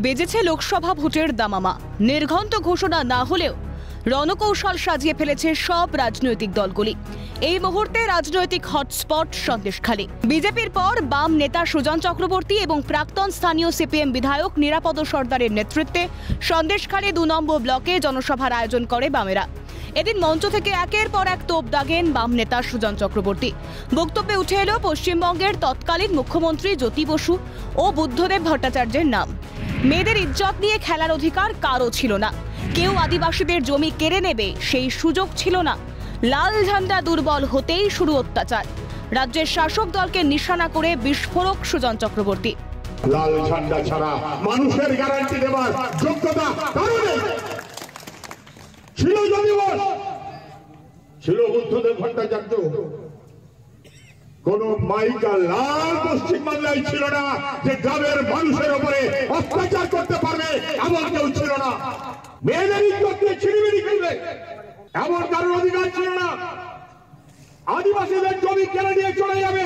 বেজেছে লোকসভা ভোটের দামামা। নির্ঘণ্ট ঘোষণা না হলেও রণকৌশল সাজিয়ে ফেলেছে সব রাজনৈতিক দলগুলি। এই মুহূর্তে রাজনৈতিক হটস্পট সন্দেশখালী। বিজেপির পর বাম নেতা সুজন চক্রবর্তী এবং প্রাক্তন স্থানীয় সিপিএম বিধায়ক নিরাপদ সর্দারের নেতৃত্বে সন্দেশখালী ২ নম্বর ব্লকে জনসভার আয়োজন করে বামেরা। এদিন মঞ্চ থেকে একের পর এক তোপ দাগেন বাম নেতা সুজন চক্রবর্তী। বক্তব্যে উঠে এলো পশ্চিমবঙ্গের তৎকালীন মুখ্যমন্ত্রী জ্যোতি বসু ও বুদ্ধদেব ভট্টাচার্যের নাম। মেয়েদের ইজ্জত নিয়ে খেলার অধিকার কারও ছিল না। কেউ আদিবাসীদের জমি কেড়ে নেবে সেই সুযোগ ছিল না। লাল ঝান্ডা দুর্বল হতেই শুরু অত্যাচার। রাজ্যের শাসক দলকে নিশানা করে বিস্ফোরক সুজন চক্রবর্তী। লাল ঝান্ডা ছাড়া মানুষের গ্যারান্টি দেওয়ার যোগ্যতা কারো নেই। ছিল জ্যোতি বসু, ছিল বুদ্ধদেব ভট্টাচার্য, কোন মাইকা লাল পশ্চিমবাংলায় ছিল না যে গ্রামের মানুষের উপরে অত্যাচার করতে পারবে এমন কেউ ছিল না। মেয়েদের ইজ্জত দিয়ে ছিনিমিনি খেলবে এমন কারোর অধিকার ছিল না। আদিবাসীদের জমি কেড়ে নিয়ে চলে যাবে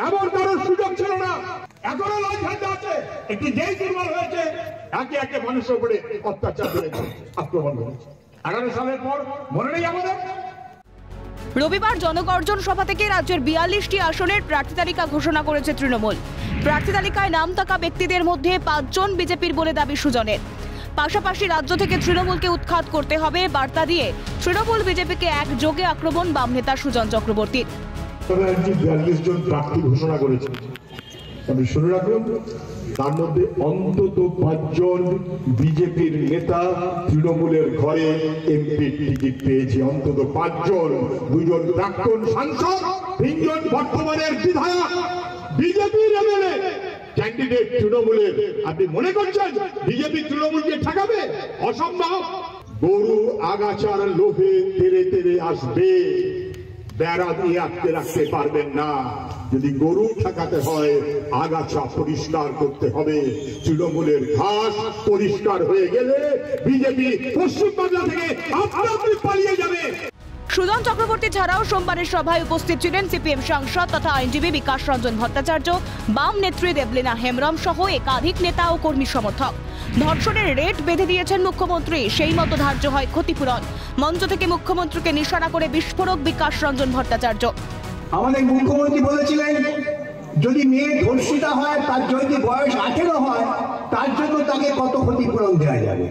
এমন কারোর সুযোগ ছিল না। এখনো লাল ঝান্ডা আছে, একটি দেশ দুর্বল হয়েছে, একে একে মানুষের উপরে অত্যাচার করেছে, আক্রমণ করেছে। 11 সালের পর মনে নেই আমাদের? রবিবার জনগর্জন সভা থেকে রাজ্যের 42টি আসনের প্রার্থী তালিকা ঘোষণা করেছে তৃণমূল। প্রার্থী তালিকায় নাম থাকা ব্যক্তিদের মধ্যে 5 জন বিজেপির বলে দাবি সুজনের। পাশাপাশি রাজ্য থেকে তৃণমূলকে উৎখাত করতে হবে বার্তা দিয়ে তৃণমূল বিজেপিকে একযোগে আক্রমণ বাম নেতা সুজন চক্রবর্তীর। 42 জন প্রার্থী ঘোষণা করেছে, আমি শুনে রাখলাম তার মধ্যে অন্তত 5 জন বিজেপির নেতা তৃণমূলের ঘরে এমপি টিকিট পেয়েছে। অন্তত 5 জন, 2 জন প্রাক্তন সাংসদ, 3 জন বর্তমানের বিধায়ক, বিজেপির এমএলএ ক্যান্ডিডেট তৃণমূলের। আপনি মনে করছেন বিজেপি তৃণমূলকে ঠেকাবে? অসম্ভব। গরু আগাছার লোভে তেরে তেরে আসবে, বেড়া দিয়ে আটকে রাখতে পারবেন না। যদি গরু ঠেকাতে হয় আগাছা পরিষ্কার করতে হবে। তৃণমূলের ঘাস পরিষ্কার হয়ে গেলে বিজেপি পশ্চিমবাংলা থেকে আপনা আপনি পালিয়ে যাবে। সুজন চক্রবর্তী ছাড়াও সোমবারের সভায় উপস্থিত ছিলেন সিপিএম সাংসদ তথা আইনজীবী বিকাশ রঞ্জন ভট্টাচার্য, বাম নেত্রী দেবলীনা হেমব্রম সহ একাধিক নেতা ও কর্মী সমর্থক। ধর্ষণের রেট বেঁধে দিয়েছেন মুখ্যমন্ত্রী, সেই মতো ধার্য হয় ক্ষতিপূরণ। মঞ্চ থেকে মুখ্যমন্ত্রীকে নিশানা করে বিস্ফোরক বিকাশ রঞ্জন ভট্টাচার্য। আমাদের মুখ্যমন্ত্রী বলেছিলেন যদি মেয়ে ধর্ষিতা হয়, তার যদি বয়স 18 হয়, তার জন্য তাকে কত ক্ষতিপূরণ দেওয়া যাবে।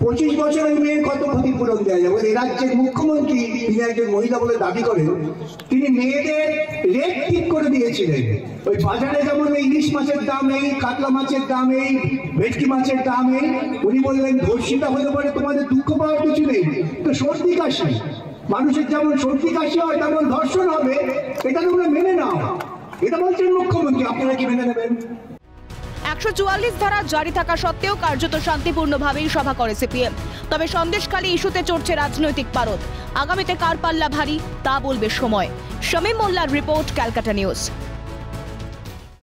25 বছরের মেয়ের কত ক্ষতিপূরণ দেওয়া যাবে। এই রাজ্যের মুখ্যমন্ত্রী, তিনি একজন মহিলা বলে দাবি করেন, তিনি মেয়েদের রেট ঠিক করে দিয়েছিলেন। ওই বাজারে যেমন ইলিশ মাছের দাম এই, কাতলা মাছের দাম এই, ভেটকি মাছের দাম এই, উনি বললেন ধর্ষিতা হতে পারে, তোমাদের দুঃখ পাওয়ার কিছু নেই। তো সর্দি কাশি, মানুষের যেমন সর্দি কাশি হয় তেমন ধর্ষণ হবে, এটা তোমরা মেনে নাও। এটা বলছেন মুখ্যমন্ত্রী, আপনারা কি মেনে নেবেন? 144 ধারা জারি থাকা সত্ত্বেও কার্যত শান্তিপূর্ণভাবেই সভা করে সিপিএম। তবে সন্দেশখালী ইস্যুতে চড়ছে রাজনৈতিক পারদ। আগামীতে কার পাল্লা ভারী তা বলবে সময়। শামীম মোল্লার রিপোর্ট, ক্যালকাটা নিউজ।